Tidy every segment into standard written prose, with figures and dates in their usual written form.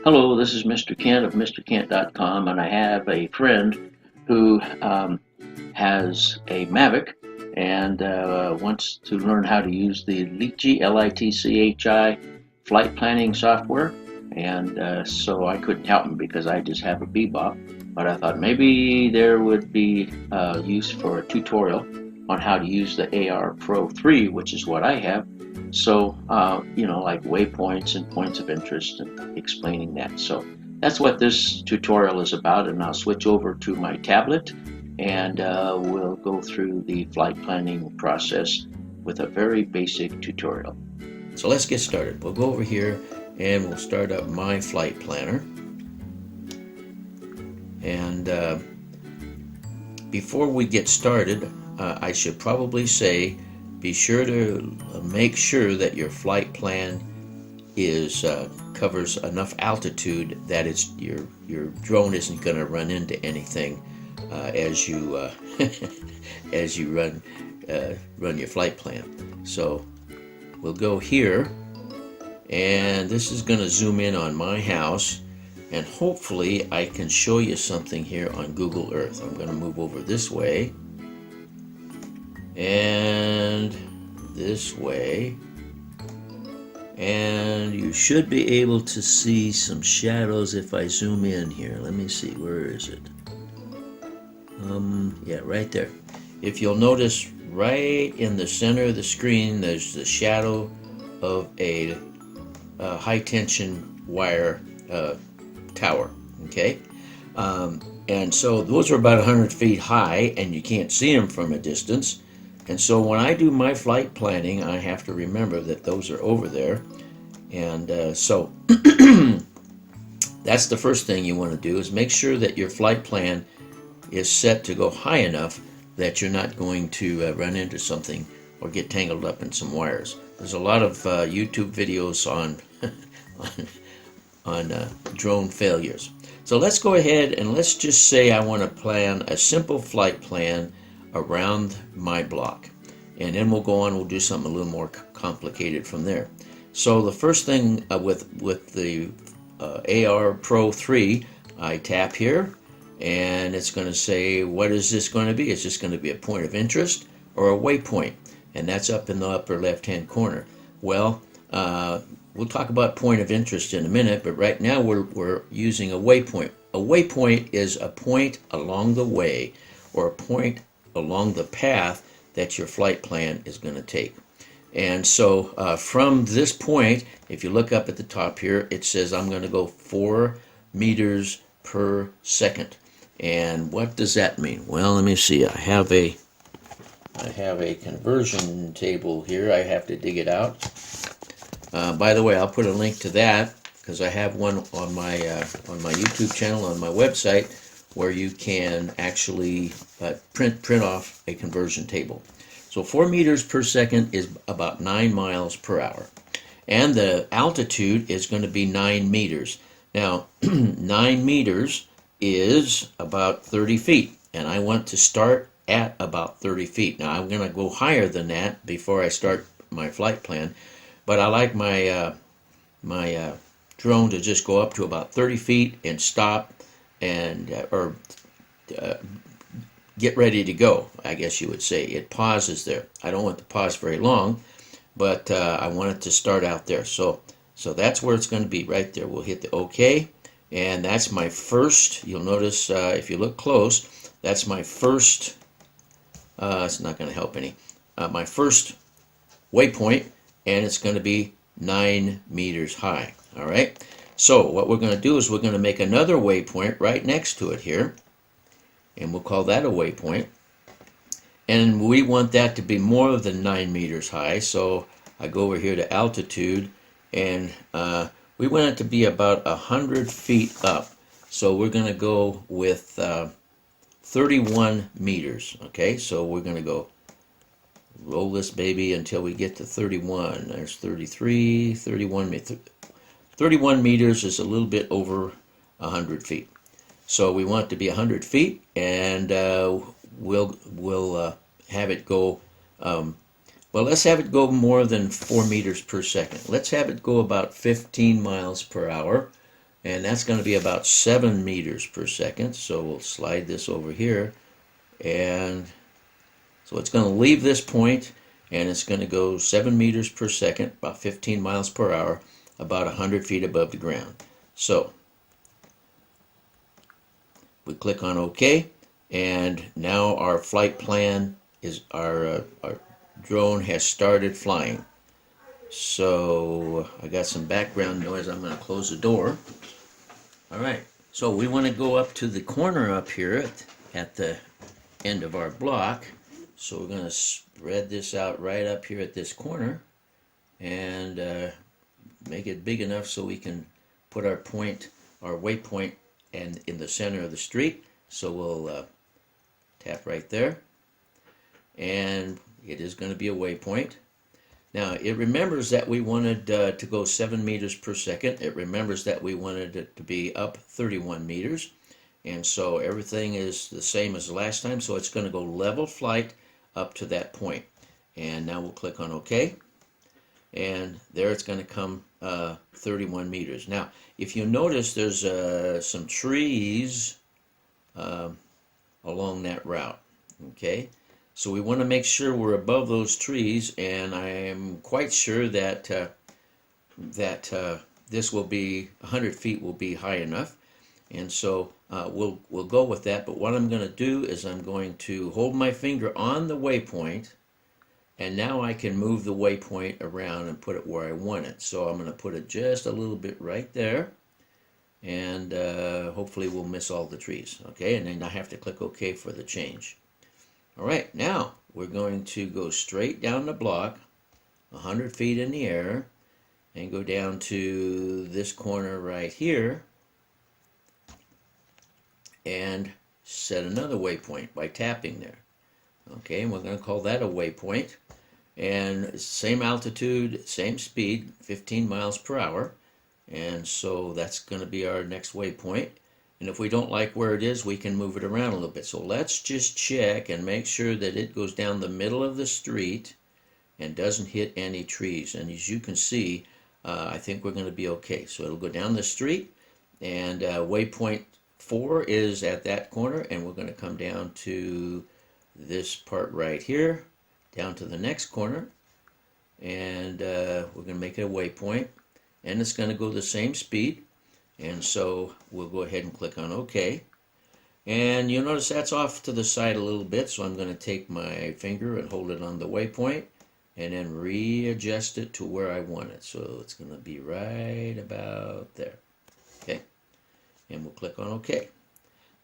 Hello, this is Mr. Kent of MrKent.com, and I have a friend who has a Mavic and wants to learn how to use the Litchi, Litchi flight planning software. And so I couldn't help him because I just have a Bebop, but I thought maybe there would be use for a tutorial on how to use the AR.Pro 3, which is what I have. So, like waypoints and points of interest and explaining that. So that's what this tutorial is about, and I'll switch over to my tablet and we'll go through the flight planning process with a very basic tutorial. So let's get started. We'll go over here and we'll start up my flight planner. And before we get started, I should probably say be sure to make sure that your flight plan is covers enough altitude that your drone isn't going to run into anything as you as you run your flight plan. So we'll go here, and this is going to zoom in on my house, and hopefully I can show you something here on Google Earth. I'm going to move over this way and this way, and you should be able to see some shadows if I zoom in here. Let me see, where is it? Yeah, right there. If you'll notice, right in the center of the screen, there's the shadow of a high tension wire tower. Okay, and so those are about 100 feet high, and you can't see them from a distance. And so when I do my flight planning, I have to remember that those are over there. And so that's the first thing you want to do, is make sure that your flight plan is set to go high enough that you're not going to run into something or get tangled up in some wires. There's a lot of YouTube videos on on drone failures. So let's go ahead and let's just say I want to plan a simple flight plan around my block, and then we'll go on, we'll do something a little more complicated from there. So the first thing with the AR.Pro 3, I tap here, and it's going to say, what is this going to be? Is this going to be a point of interest or a waypoint? And that's up in the upper left hand corner. Well, we'll talk about point of interest in a minute, but right now we're using a waypoint. A waypoint is a point along the way, or a point along the path that your flight plan is going to take. And so from this point, if you look up at the top here, it says I'm going to go 4 meters per second. And what does that mean? Well, let me see. I have a conversion table here. I have to dig it out. By the way, I'll put a link to that because I have one on my YouTube channel, on my website, where you can actually print off a conversion table. So 4 meters per second is about 9 miles per hour. And the altitude is going to be 9 meters. Now, 9 meters is about 30 feet. And I want to start at about 30 feet. Now, I'm going to go higher than that before I start my flight plan. But I like my drone to just go up to about 30 feet and stop, and get ready to go, I guess you would say. It pauses there. I don't want to pause very long, but I want it to start out there. So that's where it's going to be, right there. We'll hit the OK, and that's my first. You'll notice if you look close, that's my first. It's not going to help any. My first waypoint, and it's going to be 9 meters high. All right. So what we're going to do is we're going to make another waypoint right next to it here, and we'll call that a waypoint. And we want that to be more than 9 meters high, so I go over here to altitude, and we want it to be about 100 feet up. So we're going to go with 31 meters. Okay, so we're going to go roll this baby until we get to 31. There's 33, 31. 31 meters is a little bit over 100 feet. So we want it to be 100 feet, and we'll have it go, well, let's have it go more than 4 meters per second. Let's have it go about 15 miles per hour, and that's going to be about 7 meters per second. So we'll slide this over here, and so it's going to leave this point, and it's going to go 7 meters per second, about 15 miles per hour, about 100 feet above the ground. So we click on OK, and now our flight plan is our drone has started flying. So I got some background noise. I'm going to close the door. All right. So we want to go up to the corner up here at the end of our block. So we're going to spread this out right up here at this corner and make it big enough so we can put our waypoint, and in the center of the street. So we'll tap right there, and it is going to be a waypoint. Now it remembers that we wanted to go 7 meters per second. It remembers that we wanted it to be up 31 meters, and so everything is the same as the last time. So it's going to go level flight up to that point. And now we'll click on OK, and there it's going to come 31 meters. Now if you notice, there's some trees along that route. Okay, so we want to make sure we're above those trees, and I am quite sure that this will be 100 feet will be high enough, and so we'll go with that. But what I'm going to do is I'm going to hold my finger on the waypoint, and now I can move the waypoint around and put it where I want it. So I'm going to put it just a little bit right there, and hopefully we'll miss all the trees. Okay, and then I have to click OK for the change. All right, now we're going to go straight down the block 100 feet in the air and go down to this corner right here and set another waypoint by tapping there. Okay, and we're going to call that a waypoint, and same altitude, same speed, 15 miles per hour, and so that's going to be our next waypoint. And if we don't like where it is, we can move it around a little bit. So let's just check and make sure that it goes down the middle of the street and doesn't hit any trees. And as you can see, I think we're going to be okay. So it'll go down the street, and waypoint 4 is at that corner, and we're going to come down to this part right here, down to the next corner, and we're going to make it a waypoint, and it's going to go the same speed. And so we'll go ahead and click on OK. And you'll notice that's off to the side a little bit, so I'm going to take my finger and hold it on the waypoint and then readjust it to where I want it. So it's going to be right about there. Okay, and we'll click on OK.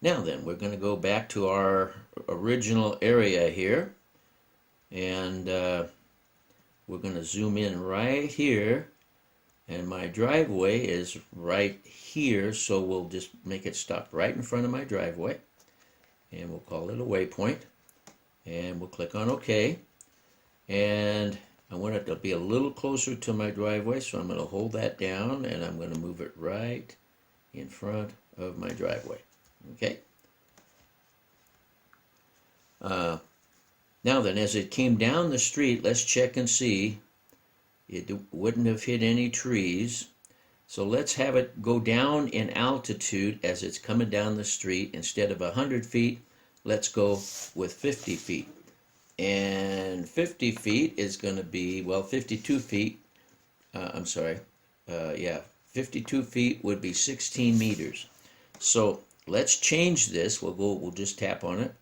Now then, we're going to go back to our original area here, and we're going to zoom in right here. And my driveway is right here, so we'll just make it stop right in front of my driveway. And we'll call it a waypoint. And we'll click on OK. And I want it to be a little closer to my driveway, so I'm going to hold that down, and I'm going to move it right in front of my driveway. Okay. Now then, as it came down the street, let's check and see. It wouldn't have hit any trees. So let's have it go down in altitude as it's coming down the street. Instead of 100 feet, let's go with 50 feet. And 50 feet is going to be, well, 52 feet. 52 feet would be 16 meters. So let's change this. We'll just tap on it.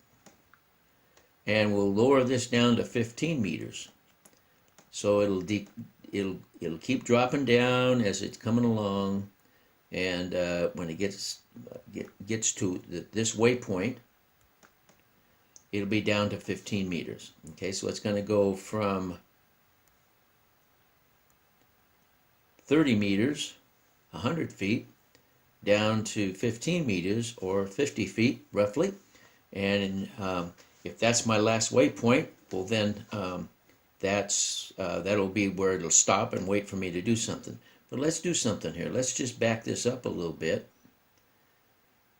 And we'll lower this down to 15 meters. So it'll keep dropping down as it's coming along, and when it gets to this waypoint, it'll be down to 15 meters. Okay, so it's going to go from 30 meters, 100 feet, down to 15 meters or 50 feet roughly, and if that's my last waypoint, well then that'll be where it'll stop and wait for me to do something. But let's do something here. Let's just back this up a little bit,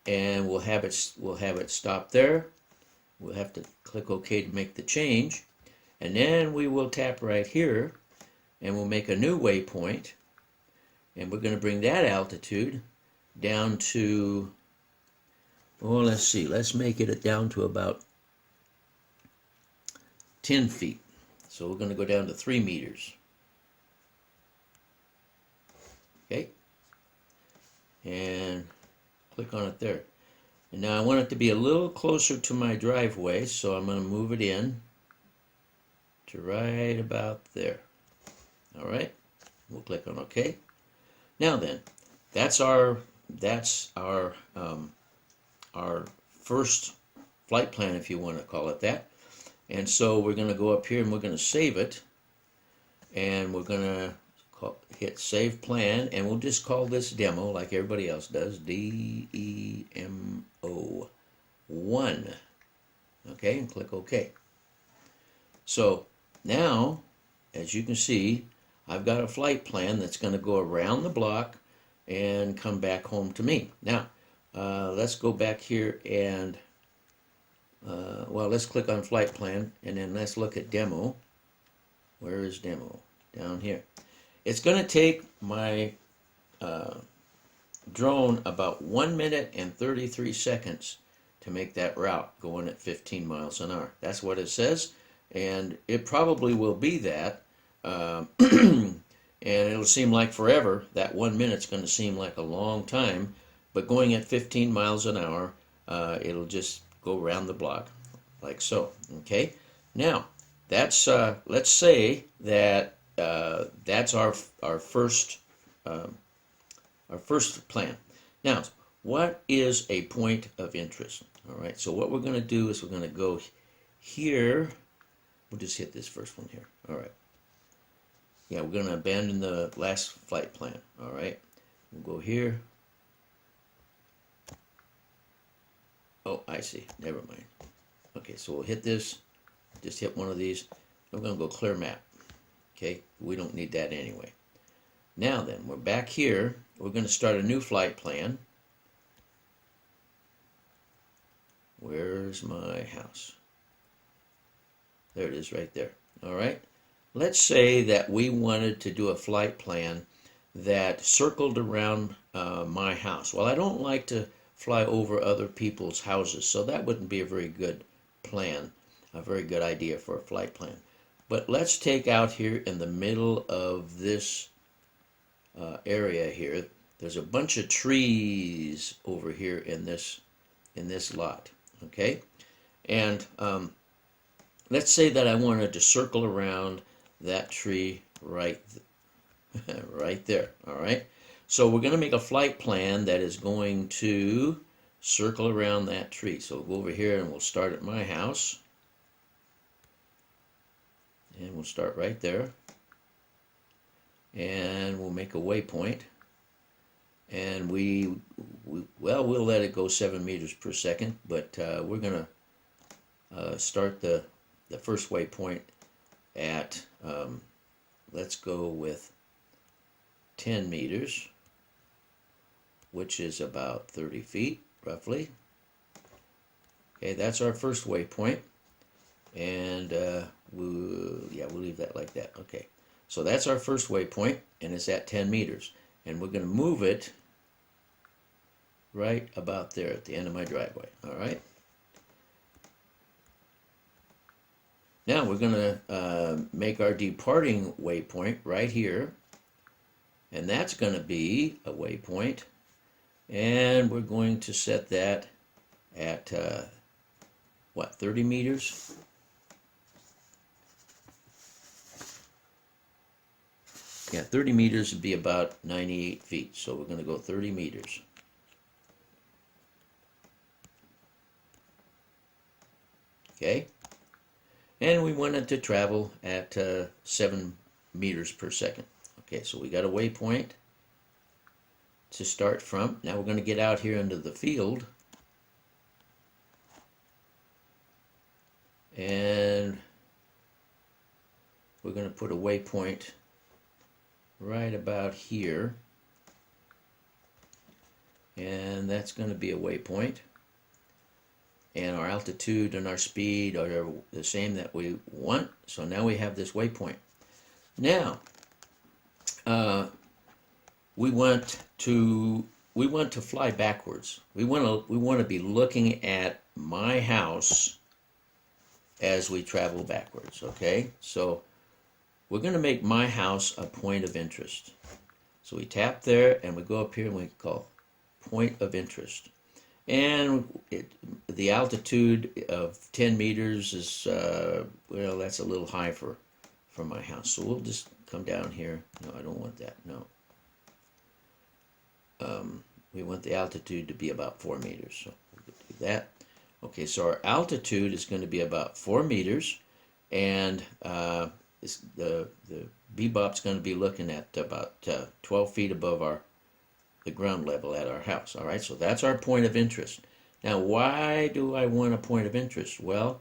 and we'll have it stop there. We'll have to click OK to make the change, and then we will tap right here, and we'll make a new waypoint, and we're going to bring that altitude down to, oh, let's see, let's make it down to about 10 feet. So we're going to go down to 3 meters. Okay, and click on it there. And now I want it to be a little closer to my driveway, so I'm going to move it in to right about there. All right, we'll click on OK. Now then, that's our first flight plan, if you want to call it that. And so we're going to go up here and we're going to save it, and we're going to hit Save Plan, and we'll just call this Demo like everybody else does, DEMO 1. Okay, and click OK. So now, as you can see, I've got a flight plan that's going to go around the block and come back home to me. Now, let's go back here and, well, let's click on Flight Plan, and then let's look at Demo. Where is Demo? Down here. It's going to take my drone about 1 minute and 33 seconds to make that route going at 15 miles an hour. That's what it says, and it probably will be that. And it'll seem like forever. That 1 minute's going to seem like a long time, but going at 15 miles an hour, it'll just go around the block like so. Okay, now that's let's say that that's our first plan. Now, what is a point of interest? All right, so what we're going to do is we're going to go here. We'll just hit this first one here. All right. Yeah, we're going to abandon the last flight plan. All right, we'll go here. Oh, I see. Never mind. Okay, so we'll hit this. Just hit one of these. We're going to go clear map. Okay, we don't need that anyway. Now then, we're back here. We're going to start a new flight plan. Where's my house? There it is right there. All right. Let's say that we wanted to do a flight plan that circled around my house. Well, I don't like to fly over other people's houses, so that wouldn't be a very good plan, a very good idea for a flight plan. But let's take out here in the middle of this area here. There's a bunch of trees over here in this lot. Okay, and let's say that I wanted to circle around that tree right there. All right, so we're going to make a flight plan that is going to circle around that tree. So we'll go over here and we'll start at my house, and we'll start right there, and we'll make a waypoint, and we'll let it go 7 meters per second, but we're going to start the first waypoint at, let's go with 10 meters, which is about 30 feet, roughly. Okay, that's our first waypoint, and we'll leave that like that. Okay, so that's our first waypoint, and it's at 10 meters, and we're going to move it right about there at the end of my driveway. All right. Now we're going to make our departing waypoint right here, and that's going to be a waypoint, and we're going to set that at what, 30 meters? Yeah, 30 meters would be about 98 feet, so we're going to go 30 meters. Okay. And we want it to travel at 7 meters per second. Okay, so we got a waypoint to start from. Now we're going to get out here into the field, and we're going to put a waypoint right about here, and that's going to be a waypoint. And our altitude and our speed are the same that we want. So now we have this waypoint. Now, we want we want to fly backwards. We want to be looking at my house as we travel backwards, okay? So we're going to make my house a point of interest. So we tap there and we go up here and we call point of interest. And the altitude of 10 meters is, well, that's a little high for my house. So we'll just come down here. No, I don't want that, no. We want the altitude to be about 4 meters, so we'll do that. Okay, so our altitude is going to be about 4 meters, and the bebop's going to be looking at about 12 feet above the ground level at our house. All right, so that's our point of interest. Now, why do I want a point of interest? Well,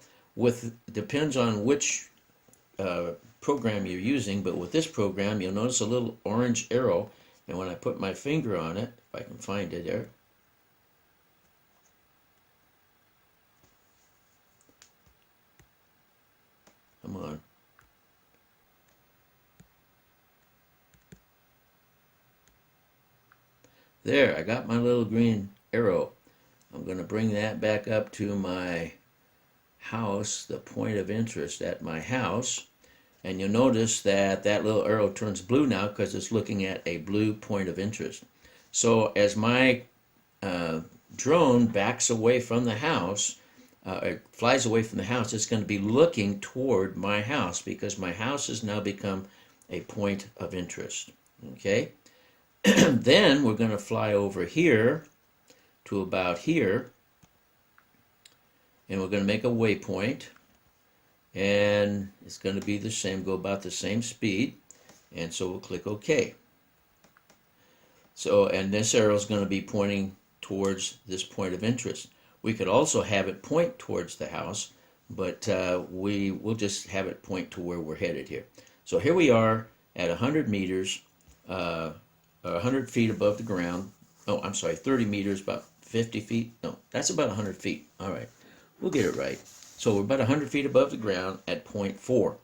depends on which program you're using, but with this program, you'll notice a little orange arrow, and when I put my finger on it, if I can find it there, come on. There, I got my little green arrow. I'm going to bring that back up to my house, the point of interest at my house. And you'll notice that that little arrow turns blue now because it's looking at a blue point of interest. So as my drone backs away from the house, flies away from the house, it's going to be looking toward my house because my house has now become a point of interest. Okay? Then we're going to fly over here to about here, and we're going to make a waypoint, and it's going to be the same, go about the same speed, and so we'll click OK. So, and this arrow is going to be pointing towards this point of interest. We could also have it point towards the house, but we will just have it point to where we're headed here. So here we are at 100 meters, 100 feet above the ground. Oh, I'm sorry, 30 meters, about 50 feet. No, that's about 100 feet. All right, we'll get it right. So we're about 100 feet above the ground at point 4.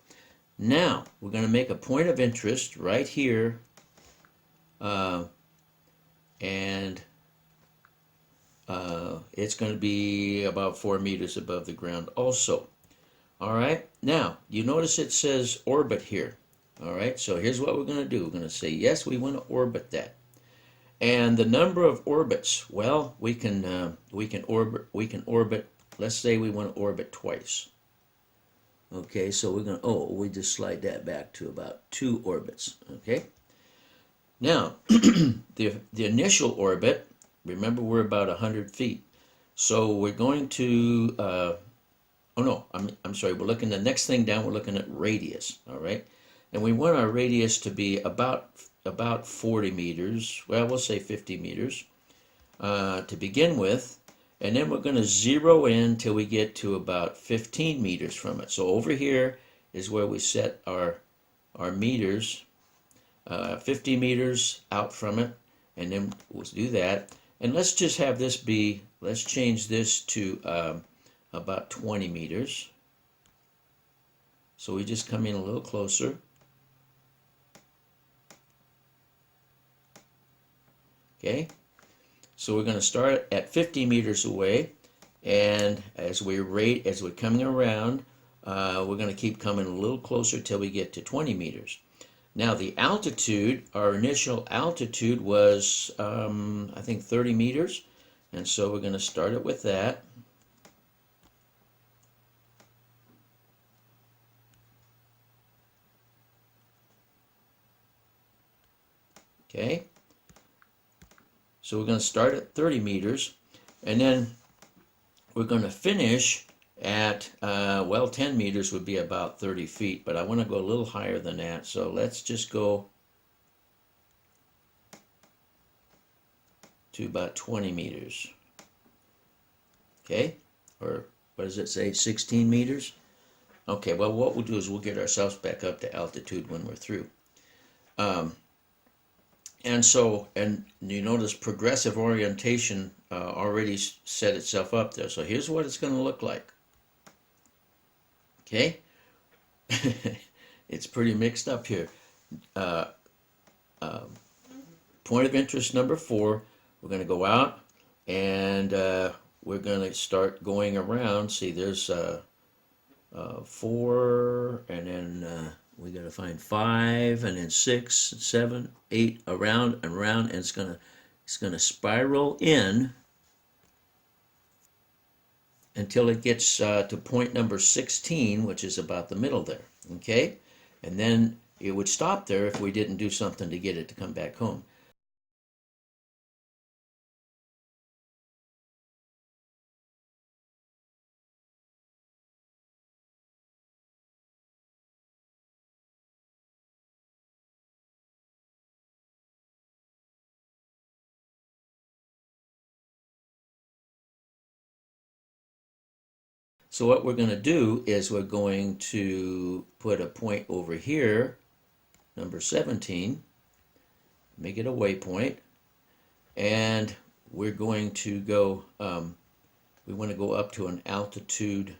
Now, we're going to make a point of interest right here, and it's going to be about 4 meters above the ground also. All right, now, you notice it says orbit here. All right, so here's what we're going to do. We're going to say, yes, we want to orbit that. And the number of orbits, well, we can orbit, let's say we want to orbit twice. Okay, so we're going to, we just slide that back to about 2 orbits, okay? Now, the initial orbit, remember we're about 100 feet. So we're going to, I'm sorry, we're looking, the next thing down, we're looking at radius, all right? And we want our radius to be about 40 meters, well, we'll say 50 meters to begin with. And then we're going to zero in till we get to about 15 meters from it. So over here is where we set our meters, 50 meters out from it, and then we'll do that. And let's just have this be, let's change this to about 20 meters. So we just come in a little closer. Okay, so we're going to start at 50 meters away, and as we're coming around, we're going to keep coming a little closer till we get to 20 meters. Now the altitude, our initial altitude was, I think 30 meters, and so we're going to start it with that. Okay. So we're going to start at 30 meters, and then we're going to finish at, 10 meters would be about 30 feet, but I want to go a little higher than that, so let's just go to about 20 meters. Okay, or what does it say, 16 meters? Okay, well, what we'll do is we'll get ourselves back up to altitude when we're through. And you notice progressive orientation already set itself up there. So here's what it's going to look like. Okay? It's pretty mixed up here. Point of interest number 4, we're going to go out, and we're going to start going around. See, there's 4, and then we got to find 5, and then 6, 7, 8, around and around, and it's gonna spiral in until it gets to point number 16, which is about the middle there. Okay, and then it would stop there if we didn't do something to get it to come back home. So what we're going to do is we're going to put a point over here, number 17, make it a waypoint, and we're going to go, we want to go up to an altitude,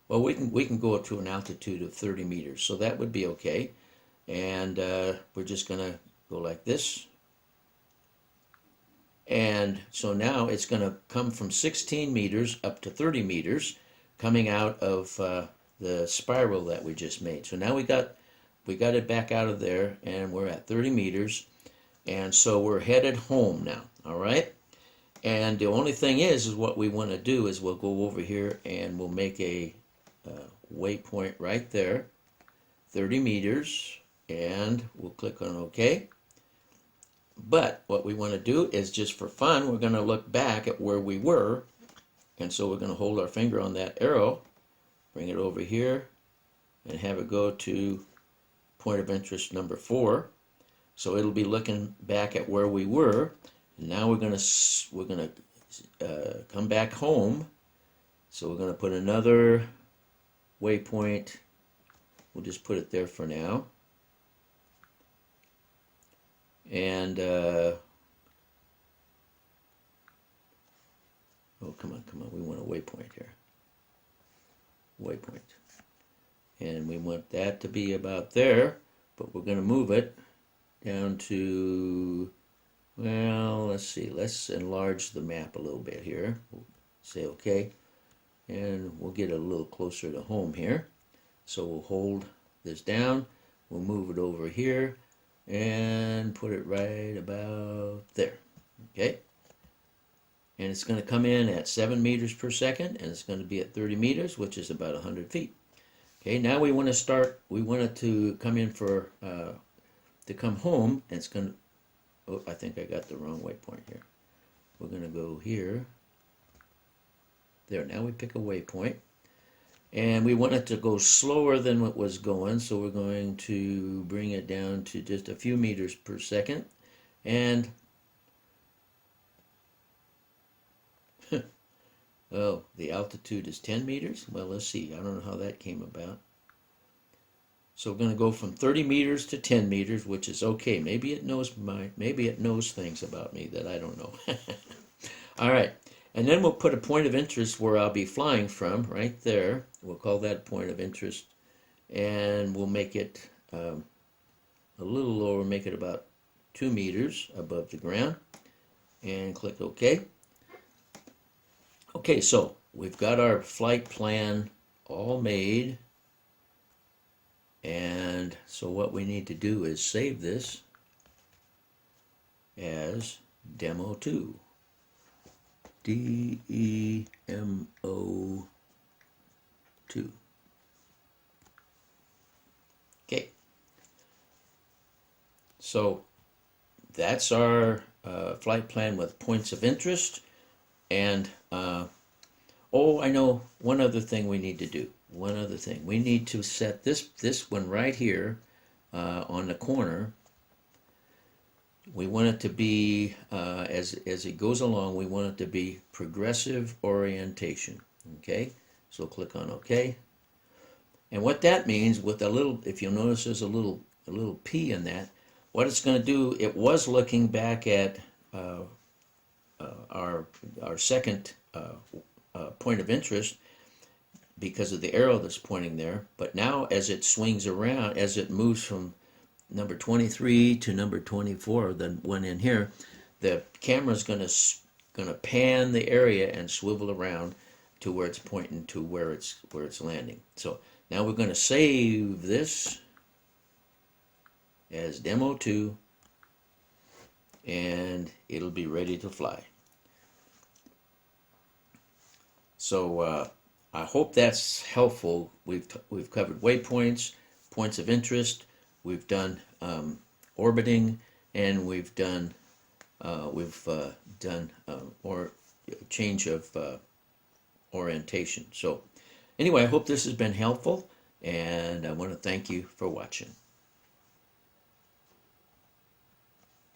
well, we can go up to an altitude of 30 meters, so that would be okay. And we're just going to go like this. And so now it's going to come from 16 meters up to 30 meters, coming out of the spiral that we just made. So now we got it back out of there, and we're at 30 meters, and so we're headed home now. All right. And the only thing is what we want to do is we'll go over here and we'll make a waypoint right there, 30 meters, and we'll click on OK. But what we want to do is, just for fun, we're going to look back at where we were. And so we're going to hold our finger on that arrow, bring it over here, and have it go to point of interest number 4. So it'll be looking back at where we were. And now we're going to come back home. So we're going to put another waypoint. We'll just put it there for now. And oh, come on, we want a waypoint here. Waypoint. And we want that to be about there, but we're going to move it down to, well, let's see, let's enlarge the map a little bit here. We'll say okay, and we'll get a little closer to home here. So we'll hold this down, we'll move it over here, and put it right about there. Okay. And it's going to come in at 7 meters per second, and it's going to be at 30 meters, which is about 100 feet. Okay, now we want to start, we want it to come in for, to come home, and it's going to, oh, I think I got the wrong waypoint here. We're going to go here. There, now we pick a waypoint. And we want it to go slower than what was going, so we're going to bring it down to just a few meters per second. And oh, the altitude is 10 meters? Well, let's see. I don't know how that came about. So we're going to go from 30 meters to 10 meters, which is okay. Maybe it knows things about me that I don't know. All right. And then we'll put a point of interest where I'll be flying from, right there. We'll call that point of interest. And we'll make it a little lower, make it about 2 meters above the ground. And click OK. Okay, so we've got our flight plan all made. And so what we need to do is save this as Demo 2. DEMO 2. Okay. So that's our flight plan with points of interest. And oh, I know one other thing we need to do. One other thing. We need to set this one right here on the corner. We want it to be, as it goes along, we want it to be progressive orientation. Okay, so click on OK. And what that means, with a little, if you'll notice, there's a little P in that. What it's going to do, it was looking back at our second point of interest because of the arrow that's pointing there. But now, as it swings around, as it moves from number 23 to number 24, the one in here, the camera's gonna pan the area and swivel around to where it's pointing to where it's landing. So now we're gonna save this as demo 2, and it'll be ready to fly. So I hope that's helpful. We've covered waypoints, points of interest. We've done orbiting, and we've done or change of orientation. So anyway, I hope this has been helpful, and I want to thank you for watching.